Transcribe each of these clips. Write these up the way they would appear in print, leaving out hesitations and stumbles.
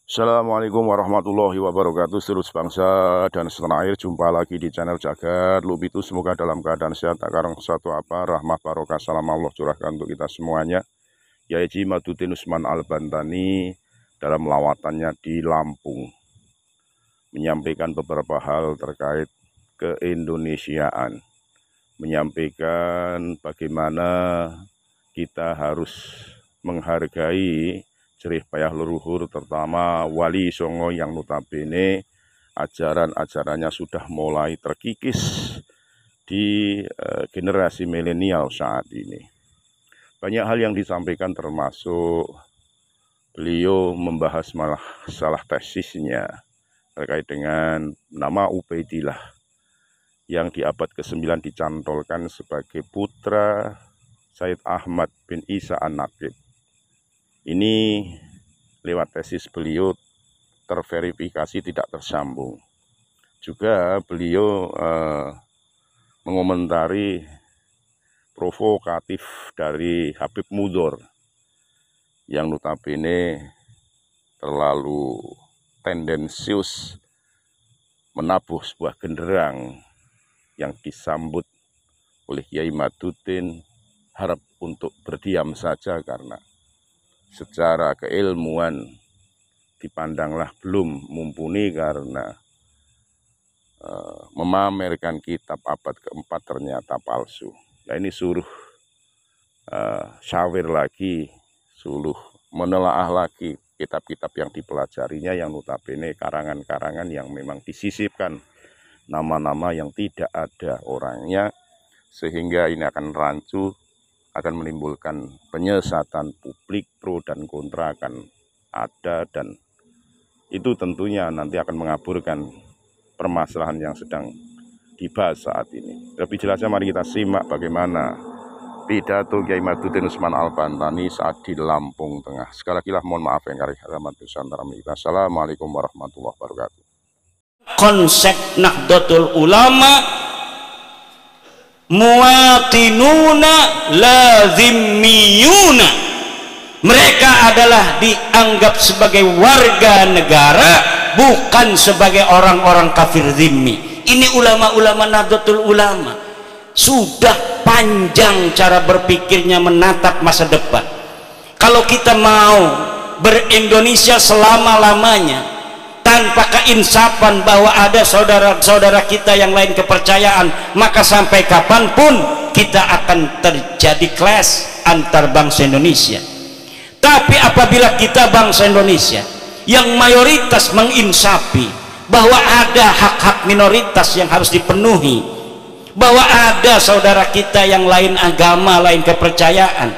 Assalamualaikum warahmatullahi wabarakatuh. Seluruh bangsa dan setanah air, jumpa lagi di channel Jagat Lubitu. Semoga dalam keadaan sehat, tak karang satu apa, rahmah barokah salam Allah curahkan untuk kita semuanya. Yai Haji Madudin Usman Al-Bantani dalam lawatannya di Lampung menyampaikan beberapa hal terkait keindonesiaan, menyampaikan bagaimana kita harus menghargai jerih payah leluhur, terutama Wali Songo yang notabene ajaran-ajarannya sudah mulai terkikis di generasi milenial saat ini. Banyak hal yang disampaikan, termasuk beliau membahas masalah tesisnya terkait dengan nama Ubaidillah yang di abad ke-9 dicantolkan sebagai putra Said Ahmad bin Isa An-Naqib. Ini lewat tesis beliau terverifikasi tidak tersambung. Juga beliau mengomentari provokatif dari Habib Mudhor yang notabene terlalu tendensius menabuh sebuah genderang yang disambut oleh Kiai Madudin harap untuk berdiam saja karena secara keilmuan dipandanglah belum mumpuni karena memamerkan kitab abad keempat ternyata palsu. Nah, ini suruh syawir lagi, suruh menelaah lagi kitab-kitab yang dipelajarinya yang notabene karangan-karangan yang memang disisipkan nama-nama yang tidak ada orangnya, sehingga ini akan rancu, akan menimbulkan penyesatan publik, pro dan kontra akan ada, dan itu tentunya nanti akan mengaburkan permasalahan yang sedang dibahas saat ini. Lebih jelasnya mari kita simak bagaimana pidato Kiai Madudin Usman Al-Bantani saat di Lampung Tengah. Sekali lagi mohon maaf yang kali halaman Nusantara kita. Assalamualaikum warahmatullahi wabarakatuh. Konsep Nahdlatul Ulama muwatinuna lazimiyuna, mereka adalah dianggap sebagai warga negara, bukan sebagai orang-orang kafir zimmi. Ini ulama-ulama Nahdlatul Ulama sudah panjang cara berpikirnya menatap masa depan. Kalau kita mau ber-Indonesia selama-lamanya tanpa keinsapan bahwa ada saudara-saudara kita yang lain kepercayaan, maka sampai kapanpun kita akan terjadi clash antar bangsa Indonesia. Tapi apabila kita bangsa Indonesia yang mayoritas menginsapi bahwa ada hak-hak minoritas yang harus dipenuhi, bahwa ada saudara kita yang lain agama, lain kepercayaan,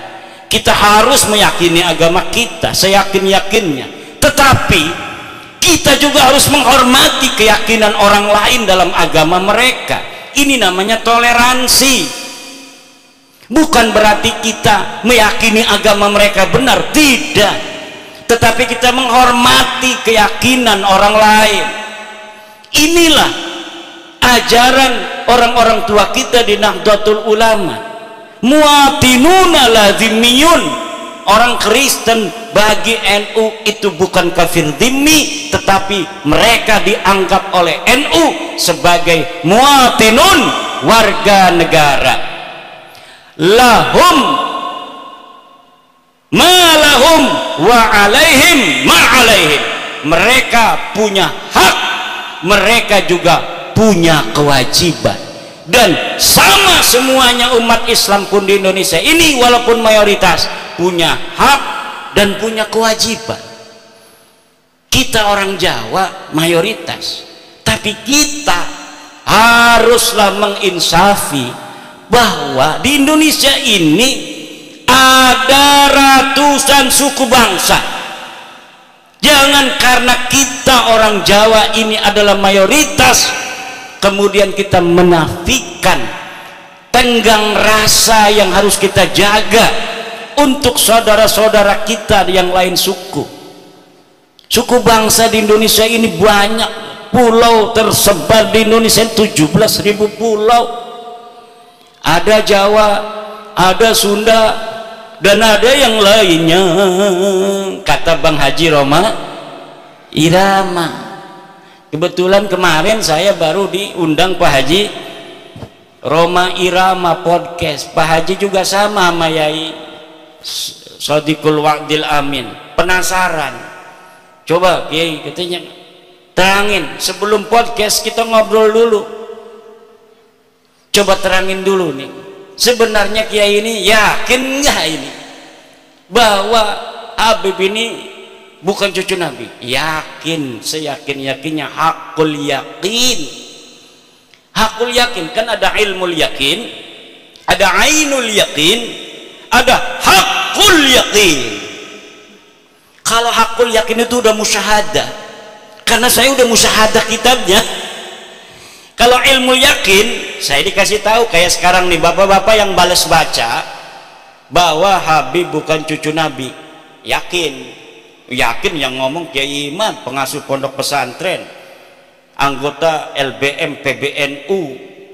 kita harus meyakini agama kita seyakin-yakinnya, tetapi kita juga harus menghormati keyakinan orang lain dalam agama mereka. Ini namanya toleransi. Bukan berarti kita meyakini agama mereka benar, tidak, tetapi kita menghormati keyakinan orang lain. Inilah ajaran orang-orang tua kita di Nahdlatul Ulama. Muwatinuna lazimiyun, orang Kristen bagi NU itu bukan kafir dhimmi, tetapi mereka dianggap oleh NU sebagai muwatinun, warga negara. Lahum ma lahum wa alaihim ma alaihim, mereka punya hak, mereka juga punya kewajiban. Dan sama semuanya umat Islam pun di Indonesia ini walaupun mayoritas punya hak dan punya kewajiban. Kita orang Jawa mayoritas, tapi kita haruslah menginsafi bahwa di Indonesia ini ada ratusan suku bangsa. Jangan karena kita orang Jawa ini adalah mayoritas kemudian kita menafikan tenggang rasa yang harus kita jaga untuk saudara-saudara kita yang lain suku. Suku bangsa di Indonesia ini banyak, pulau tersebar di Indonesia 17.000 pulau. Ada Jawa, ada Sunda, dan ada yang lainnya. Kata Bang Haji Roma, irama. Kebetulan kemarin saya baru diundang Pak Haji Roma Irama podcast. Pak Haji juga sama sama Yai Sadiqul Wa'dil Amin. Penasaran, coba Kiai katanya terangin sebelum podcast, kita ngobrol dulu, coba terangin dulu nih, sebenarnya Kiai ini yakin nggak ini bahwa Habib ini bukan cucu Nabi? Yakin, seyakin-yakinnya, hakul yakin. Hakul yakin kan ada ilmul yakin, ada ainul yakin, ada hakul yakin. Kalau hakul yakin itu udah musyahadah, karena saya udah musyahadah kitabnya. Kalau ilmu yakin, saya dikasih tahu kayak sekarang nih, bapak-bapak yang balas baca bahwa Habib bukan cucu Nabi, yakin. Yakin yang ngomong Kiai Iman, pengasuh pondok pesantren, anggota LBM PBNU,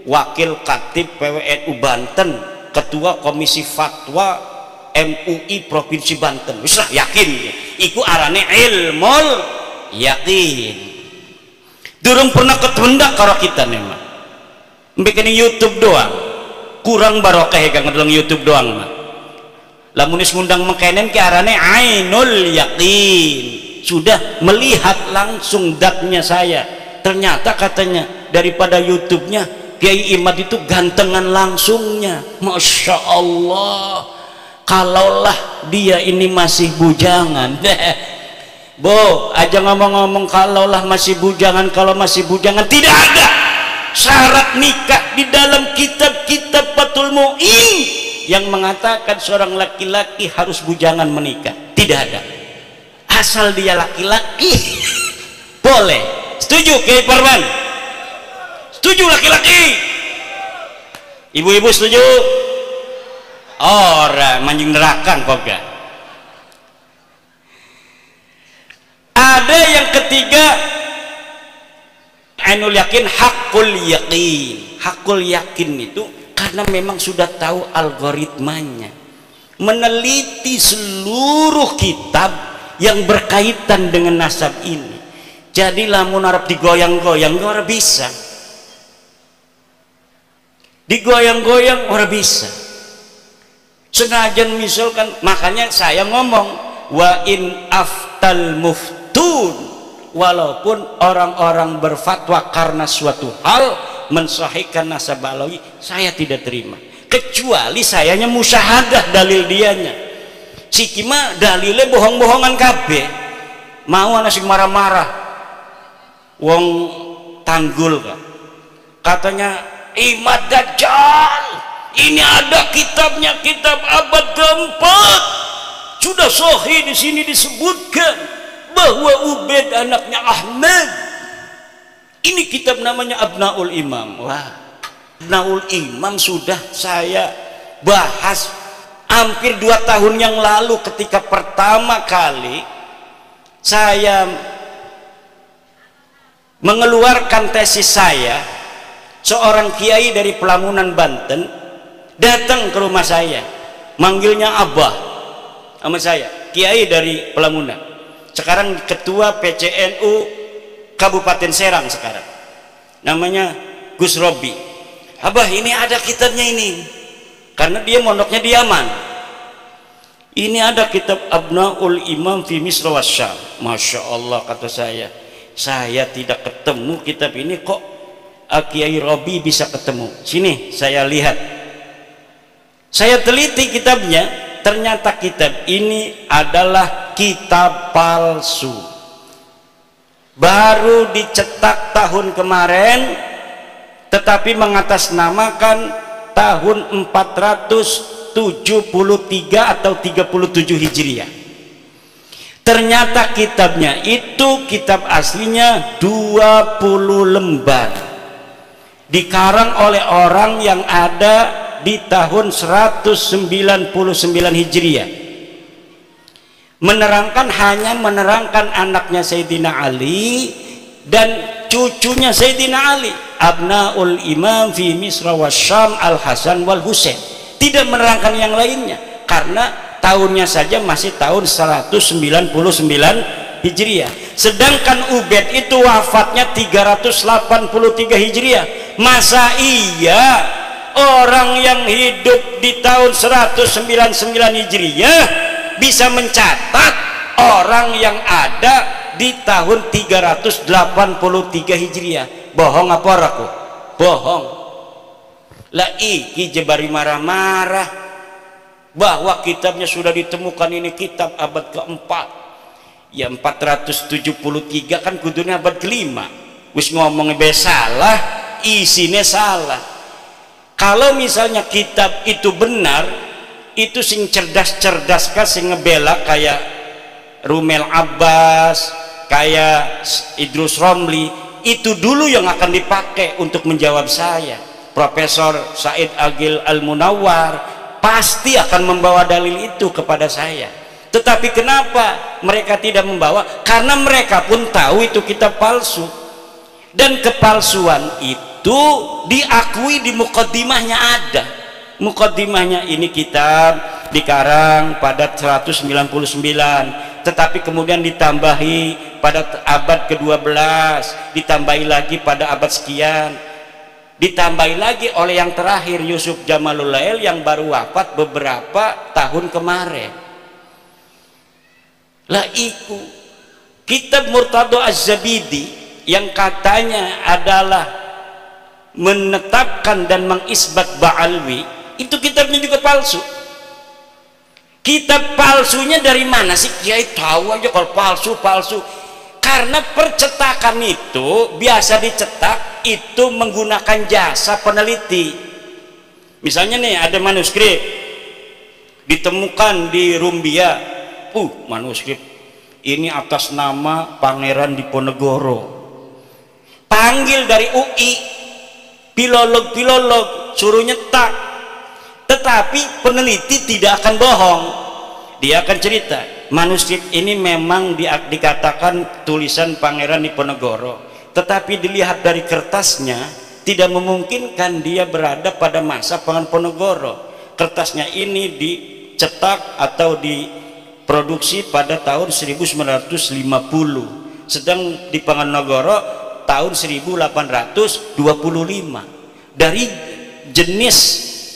wakil katib PWNU Banten, ketua komisi fatwa MUI Provinsi Banten. Wis lah yakin, iku arane ilmul yakin. Durung pernah ketundak karo kita nih mah, bikin YouTube doang, kurang barokah ya ngedeleng YouTube doang mah. Lamunis ngundang mengkenen ke arane ainul yakin, sudah melihat langsung datnya saya. Ternyata katanya daripada YouTube-nya Kiai Imad itu gantengan langsungnya. Masya Allah, kalaulah dia ini masih bujangan. Bo, aja ngomong-ngomong kalaulah masih bujangan, kalau masih bujangan tidak ada syarat nikah di dalam kitab-kitab Fathul Mu'in yang mengatakan seorang laki-laki harus bujangan menikah. Tidak ada, asal dia laki-laki boleh. Setuju Kiai Parman? Setuju laki-laki? Ibu-ibu setuju? Orang manjing nerakan kok gak. Ada yang ketiga, ainul yakin, hakul yakin. Hakul yakin itu karena memang sudah tahu algoritmanya, meneliti seluruh kitab yang berkaitan dengan nasab ini. Jadi lamun arep digoyang-goyang ora bisa, digoyang-goyang ora bisa. Senajan misalkan, makanya saya ngomong wa in aftal muftun, walaupun orang-orang berfatwa karena suatu hal mensahihkan nasab alawi, saya tidak terima, kecuali sayanya musyahadah dalil dianya. Si kima dalilnya bohong-bohongan kabeh, mau anak sing marah-marah wong tanggul kan, katanya Imad Dajjal ini ada kitabnya, kitab abad keempat, sudah sahih di sini disebutkan bahwa Ubaid anaknya Ahmad. Ini kitab namanya Abnaul Imam. Wah, Abnaul Imam sudah saya bahas hampir 2 tahun yang lalu ketika pertama kali saya mengeluarkan tesis saya. Seorang kiai dari Pelamunan Banten datang ke rumah saya, manggilnya Abah sama saya, kiai dari Pelamunan, sekarang ketua PCNU Kabupaten Serang sekarang, namanya Gus Robi. Abah, ini ada kitabnya ini, karena dia mondoknya di Yaman. Ini ada kitab Abnaul Imam fi Misra Wasyam. Masya Allah, kata saya tidak ketemu kitab ini, kok Kiai Robi bisa ketemu. Sini saya lihat, saya teliti kitabnya, ternyata kitab ini adalah kitab palsu, baru dicetak tahun kemarin, tetapi mengatasnamakan tahun 473 atau 37 Hijriah. Ternyata kitabnya itu kitab aslinya 20 lembar, dikarang oleh orang yang ada di tahun 199 Hijriah, hanya menerangkan anaknya Sayyidina Ali dan cucunya Sayyidina Ali, Abnaul Imam fi Misra Wasyam Al Hasan wal Husain. Tidak menerangkan yang lainnya karena tahunnya saja masih tahun 199 Hijriah, sedangkan Ubaid itu wafatnya 383 Hijriah. Masa iya orang yang hidup di tahun 199 Hijriah bisa mencatat orang yang ada di tahun 383 Hijriah? Bohong apa aku? Bohong. Lah iki jebari marah-marah bahwa kitabnya sudah ditemukan, ini kitab abad keempat ya 473 kan kudunya abad kelima. Wis ngomongnya salah, isinya salah. Kalau misalnya kitab itu benar, itu sing cerdas-cerdas kan sing ngebela kayak Rumel Abbas, kayak Idrus Romli, itu dulu yang akan dipakai untuk menjawab saya. Profesor Said Agil Al-Munawwar pasti akan membawa dalil itu kepada saya. Tetapi kenapa mereka tidak membawa? Karena mereka pun tahu itu kitab palsu, dan kepalsuan itu diakui di mukaddimahnya ada. Mukaddimahnya ini kitab dikarang pada 199, tetapi kemudian ditambahi pada abad ke-12, ditambahi lagi pada abad sekian, ditambahi lagi oleh yang terakhir Yusuf Jamalul Lail yang baru wafat beberapa tahun kemarin. Lah iku kitab Murtado Az-Zabidi yang katanya adalah menetapkan dan mengisbat Ba'alwi, itu kitabnya juga palsu. Kitab palsunya dari mana sih? Kiai tahu aja kalau palsu. Karena percetakan itu biasa dicetak itu menggunakan jasa peneliti. Misalnya nih ada manuskrip ditemukan di Rumbia, manuskrip ini atas nama Pangeran Diponegoro, panggil dari UI, pilolog suruh nyetak. Tetapi peneliti tidak akan bohong, dia akan cerita manuskrip ini memang dikatakan tulisan Pangeran Diponegoro, tetapi dilihat dari kertasnya tidak memungkinkan dia berada pada masa Pangeran Diponegoro. Kertasnya ini dicetak atau diproduksi pada tahun 1950, sedang di Panganogoro tahun 1825. Dari jenis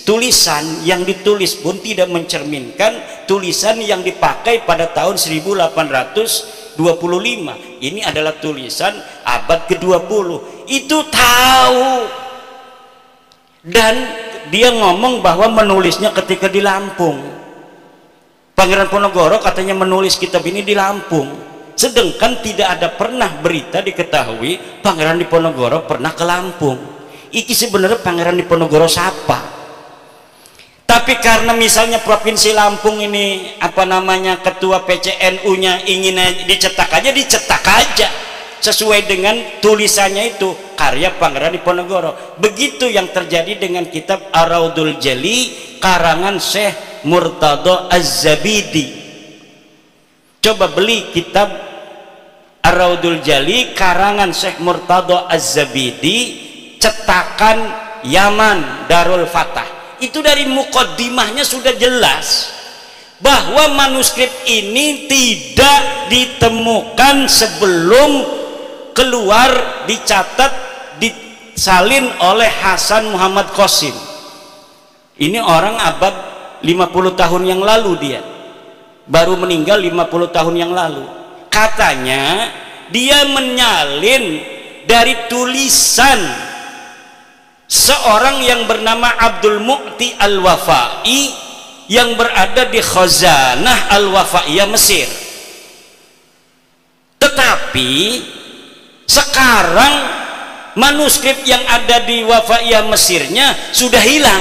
tulisan yang ditulis pun tidak mencerminkan tulisan yang dipakai pada tahun 1825. Ini adalah tulisan abad ke-20. Itu tahu. Dan dia ngomong bahwa menulisnya ketika di Lampung. Pangeran Ponegoro katanya menulis kitab ini di Lampung. Sedangkan tidak ada pernah berita diketahui Pangeran Diponegoro pernah ke Lampung. Iki sebenarnya Pangeran Diponegoro siapa? Tapi karena misalnya Provinsi Lampung ini ketua PCNU-nya ingin dicetak aja sesuai dengan tulisannya itu karya Pangeran Diponegoro. Begitu yang terjadi dengan kitab Ar-Raudul Jali karangan Syekh Murtado Az-Zabidi. Coba beli kitab Ar-Raudul Jali karangan Syekh Murtado Az-Zabidi cetakan Yaman Darul Fatah. Itu dari mukaddimahnya sudah jelas bahwa manuskrip ini tidak ditemukan sebelum keluar, dicatat, disalin oleh Hasan Muhammad Qasim. Ini orang abad 50 tahun yang lalu, dia baru meninggal 50 tahun yang lalu. Katanya dia menyalin dari tulisan seorang yang bernama Abdul Mu'ti Al-Wafai yang berada di Khazanah Al-Wafaiyah Mesir. Tetapi sekarang manuskrip yang ada di Wafaiyah Mesirnya sudah hilang.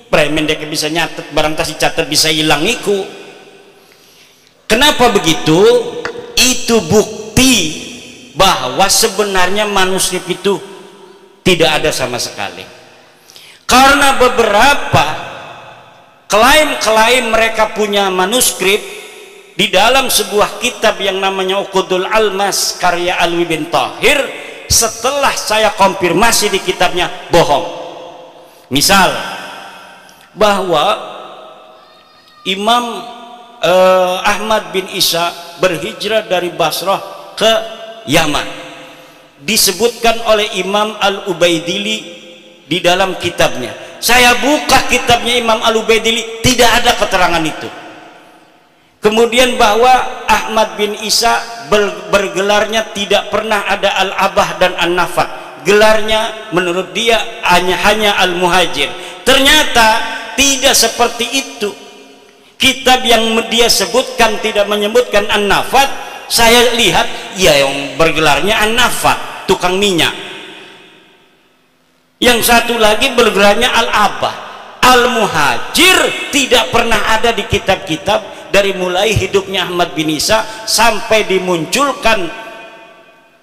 Premen dia bisa nyatet, barang tas dicatat bisa hilang iku. Kenapa begitu? Itu bukti bahwa sebenarnya manuskrip itu tidak ada sama sekali. Karena beberapa klaim mereka punya manuskrip di dalam sebuah kitab yang namanya Uqudul Almas karya Alwi bin Tahir, setelah saya konfirmasi di kitabnya bohong. Misal bahwa Imam Ahmad bin Isa berhijrah dari Basrah ke Yaman. Disebutkan oleh Imam Al-Ubaidili di dalam kitabnya. Saya buka kitabnya Imam Al-Ubaidili, tidak ada keterangan itu. Kemudian bahwa Ahmad bin Isa bergelarnya tidak pernah ada Al-Abah dan An-Nafat. Gelarnya menurut dia hanya Al-Muhajir. Ternyata tidak seperti itu. Kitab yang dia sebutkan tidak menyebutkan An-Nafat. Saya lihat ya yang bergelarnya An-Nafat, tukang minyak. Yang satu lagi bergelarnya Al-Abah. Al-Muhajir tidak pernah ada di kitab-kitab dari mulai hidupnya Ahmad bin Isa sampai dimunculkan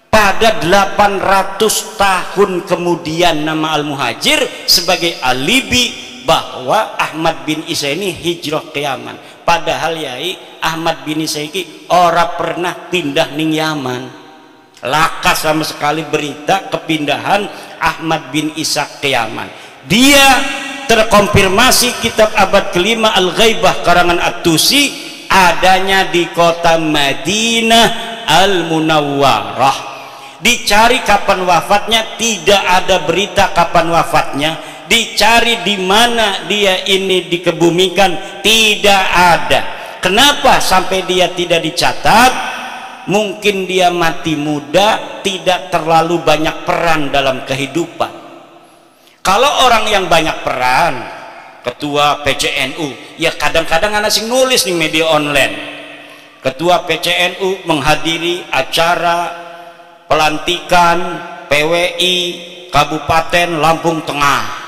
pada 800 tahun kemudian nama Al-Muhajir sebagai alibi bahwa Ahmad bin Isa ini hijrah ke Yaman. Padahal yai Ahmad bin Isa ini ora pernah pindah ning Yaman. Laka sama sekali berita kepindahan Ahmad bin Isa ke Yaman. Dia terkonfirmasi kitab abad kelima Al-Ghaibah karangan At-Tusi adanya di kota Madinah Al-Munawwarah. Dicari kapan wafatnya, tidak ada berita kapan wafatnya. Dicari di mana dia ini dikebumikan, tidak ada. Kenapa sampai dia tidak dicatat? Mungkin dia mati muda, tidak terlalu banyak peran dalam kehidupan. Kalau orang yang banyak peran, ketua PCNU, ya kadang-kadang anak sing nulis di media online. Ketua PCNU menghadiri acara pelantikan PWI Kabupaten Lampung Tengah.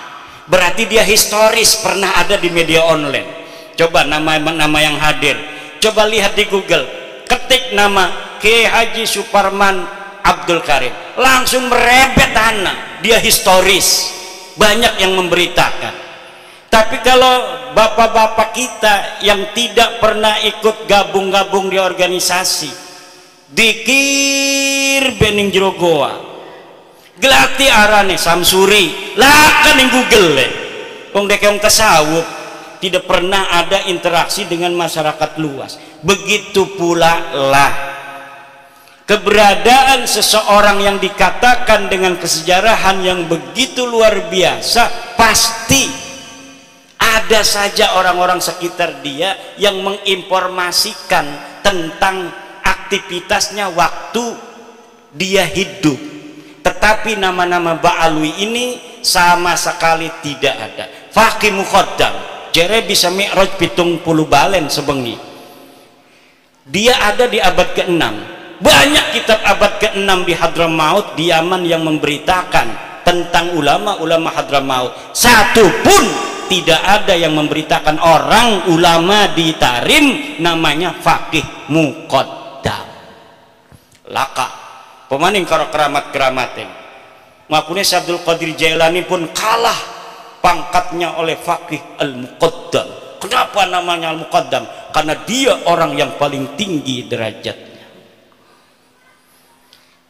Berarti dia historis pernah ada di media online. Coba nama yang hadir, coba lihat di Google, ketik nama Kiai Haji Suparman Abdul Karim, langsung merebet anak, dia historis, banyak yang memberitakan. Tapi kalau bapak-bapak kita yang tidak pernah ikut gabung-gabung di organisasi, dikir bening jero goa, gelati arane samsuri, lakan yang Google le, wong dek wong tasawuf, tidak pernah ada interaksi dengan masyarakat luas. Begitu pula lah keberadaan seseorang yang dikatakan dengan kesejarahan yang begitu luar biasa, pasti ada saja orang-orang sekitar dia yang menginformasikan tentang aktivitasnya waktu dia hidup. Tetapi nama-nama Ba'alwi ini sama sekali tidak ada. Faqih Muqaddam jere bisa mi'raj 70 balen sebengi. Dia ada di abad ke-6. Banyak kitab abad ke-6 di Hadramaut di Yaman yang memberitakan tentang ulama-ulama Hadramaut. Satu pun tidak ada yang memberitakan orang ulama di Tarim namanya Faqih Muqaddam. Laka pemaning karo keramat-keramatin. Makanya Abdul Qadir Jailani pun kalah pangkatnya oleh Faqih Al-Muqaddam. Kenapa namanya Al-Muqaddam? Karena dia orang yang paling tinggi derajatnya.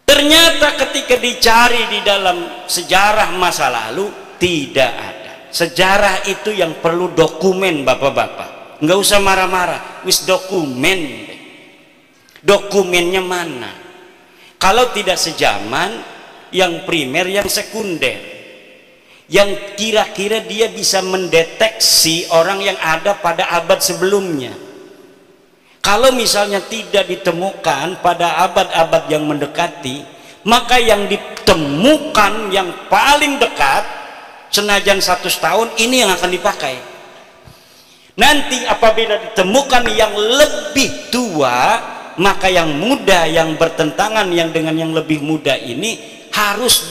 Ternyata ketika dicari di dalam sejarah masa lalu tidak ada. Sejarah itu yang perlu dokumen, bapak-bapak. Nggak usah marah-marah, wis dokumen. Dokumennya mana? Kalau tidak sejaman, yang primer, yang sekunder, yang kira-kira dia bisa mendeteksi orang yang ada pada abad sebelumnya. Kalau misalnya tidak ditemukan pada abad-abad yang mendekati, maka yang ditemukan yang paling dekat, senajan 100 tahun, ini yang akan dipakai. Nanti apabila ditemukan yang lebih tua, maka yang muda yang bertentangan yang dengan yang lebih muda ini harus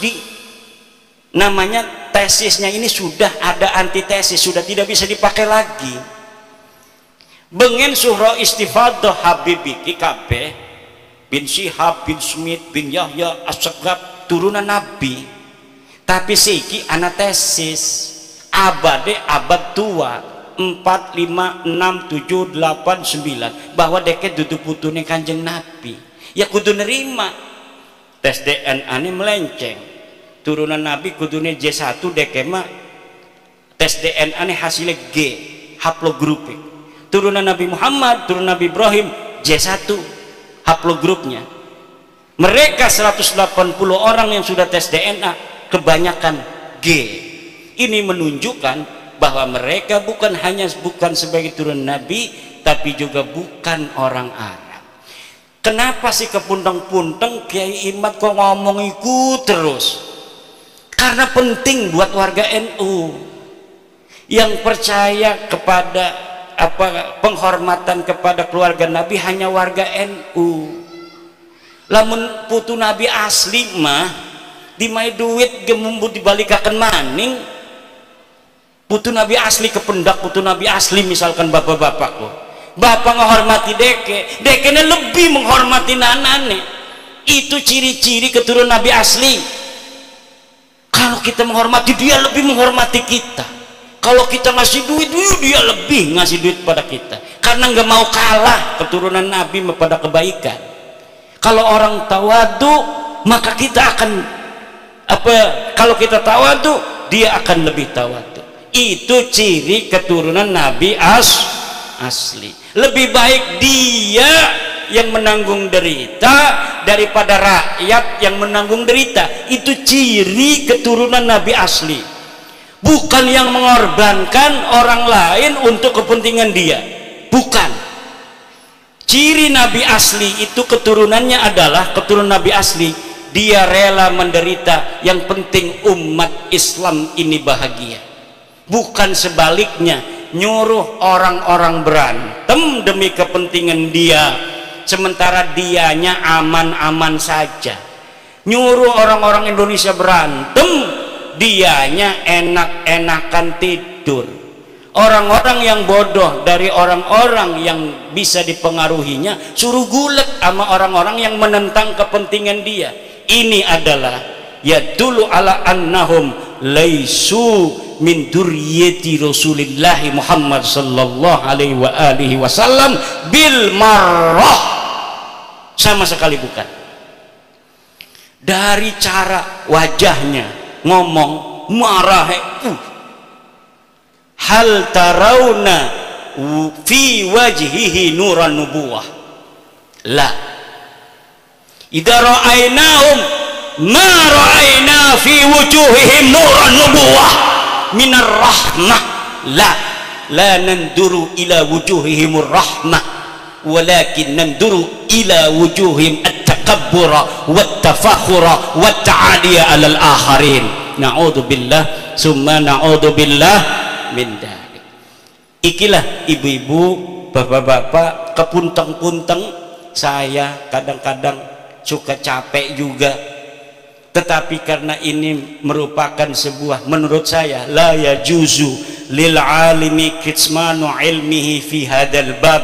namanya tesisnya ini sudah ada antitesis, sudah tidak bisa dipakai lagi. Bengen surah istifadah Habibi KKP bin Syihab bin Smith bin Yahya As-Sagab turunan Nabi, tapi siki anatesis abade abad tua 4, 5, 6, 7, 8, 9 bahwa deket duduk putune Kanjeng Nabi, ya kudu nerima. Tes DNA ini melenceng, turunan Nabi kudune J1 dekema, tes DNA ini hasilnya G haplogrupe. Turunan Nabi Muhammad, turunan Nabi Ibrahim J1, haplogrupnya. Mereka 180 orang yang sudah tes DNA kebanyakan G. Ini menunjukkan bahwa mereka bukan sebagai turun Nabi, tapi juga bukan orang Arab. Kenapa sih kepuntang-puntang Kiai Imad kok ngomong ikut terus? Karena penting buat warga NU yang percaya kepada penghormatan kepada keluarga Nabi hanya warga NU. Lamun putu Nabi asli mah dimai duit gemumbu dibalikakan maning. Putu Nabi asli kependak putu Nabi asli, misalkan bapak-bapak kok bapak menghormati dekenya lebih menghormati nanane. Itu ciri-ciri keturunan Nabi asli. Kalau kita menghormati dia, lebih menghormati kita. Kalau kita ngasih duit, dia lebih ngasih duit pada kita, karena nggak mau kalah keturunan Nabi pada kebaikan. Kalau orang tawadu, maka kita akan kalau kita tawadu, dia akan lebih tawadu. Itu ciri keturunan Nabi asli. Lebih baik dia yang menanggung derita daripada rakyat yang menanggung derita. Itu ciri keturunan Nabi asli. Bukan yang mengorbankan orang lain untuk kepentingan dia. Bukan. Ciri Nabi asli itu keturunannya adalah keturunan Nabi asli. Dia rela menderita, yang penting umat Islam ini bahagia. Bukan sebaliknya, nyuruh orang-orang berantem demi kepentingan dia, sementara dianya aman-aman saja. Nyuruh orang-orang Indonesia berantem, dianya enak-enakan tidur. Orang-orang yang bodoh dari orang-orang yang bisa dipengaruhinya suruh gulet sama orang-orang yang menentang kepentingan dia. Ini adalah yadullu ala annahum laisu min durriyati Rasulillah Muhammad sallallahu alaihi wasallam bil marrah. Sama sekali bukan. Dari cara wajahnya ngomong marah, hal tarawna fi wajhihi nuran nubuwah. La idza ra'ainahum ma ra'aina fi wujuhihim nuran nubuwah minar rahmah. La nanduru ila wujuhihimur rahmah, walakin nanduru ila wujuhihim at-takabbura wat-tafakhura wat-ta'aliya 'alal akharin. Na'udzubillah summa na'udzubillah min dzalik. Ikilah ibu-ibu, bapak-bapak, kepuntang-puntang saya kadang-kadang suka capek juga, tetapi karena ini merupakan sebuah, menurut saya la yajuzu lil alimi kitmanu ilmihi fi hadzal bab,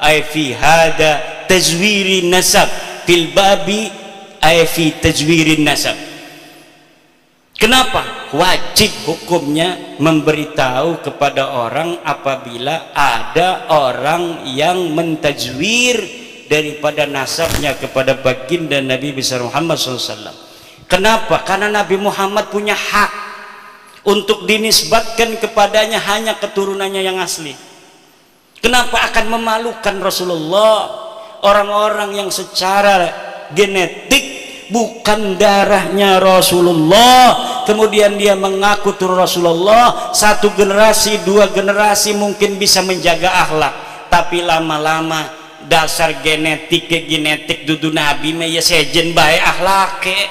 ay fi hada tazwiri nasab fil babi, ay fi tazwiri nasab. Kenapa? Wajib hukumnya memberitahu kepada orang apabila ada orang yang mentajwir daripada nasabnya kepada baginda Nabi besar Muhammad SAW. Kenapa? Karena Nabi Muhammad punya hak untuk dinisbatkan kepadanya hanya keturunannya yang asli. Kenapa akan memalukan Rasulullah? Orang-orang yang secara genetik bukan darahnya Rasulullah, kemudian dia mengaku turun Rasulullah, satu generasi, dua generasi mungkin bisa menjaga akhlak, tapi lama-lama dasar genetik dudu Nabi mah ya sejen bae akhlake,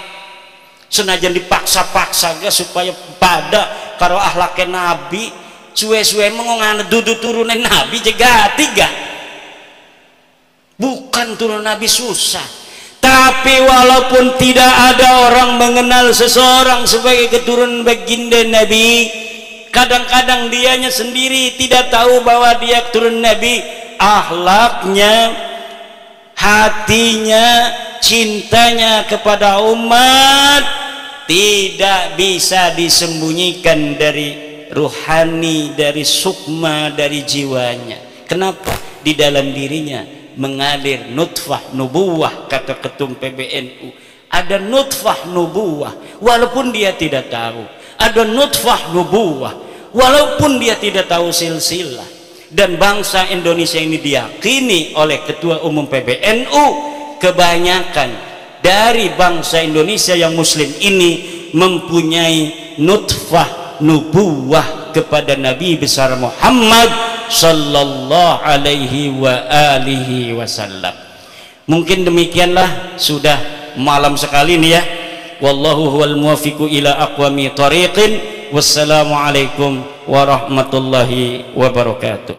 senajan dipaksa-paksa ga supaya pada karo akhlake Nabi, suwe-suwe mengongana dudu turunan Nabi jaga tiga, bukan turun Nabi susah. Tapi walaupun tidak ada orang mengenal seseorang sebagai keturunan baginda Nabi, kadang-kadang dianya sendiri tidak tahu bahwa dia keturunan Nabi. Akhlaknya, hatinya, cintanya kepada umat tidak bisa disembunyikan dari ruhani, dari sukma, dari jiwanya. Kenapa? Di dalam dirinya mengalir nutfah nubuwah, kata ketum PBNU. Ada nutfah nubuwah walaupun dia tidak tahu, ada nutfah nubuwah walaupun dia tidak tahu silsilah. Dan bangsa Indonesia ini diyakini oleh Ketua Umum PBNU kebanyakan dari bangsa Indonesia yang muslim ini mempunyai nutfah nubuwah kepada Nabi besar Muhammad sallallahu alaihi wa alihi wasallam. Mungkin demikianlah, sudah malam sekali nih ya. Wallahu huwal muwaffiqu ila aqwami thariqin. Wassalamualaikum warahmatullahi wabarakatuh.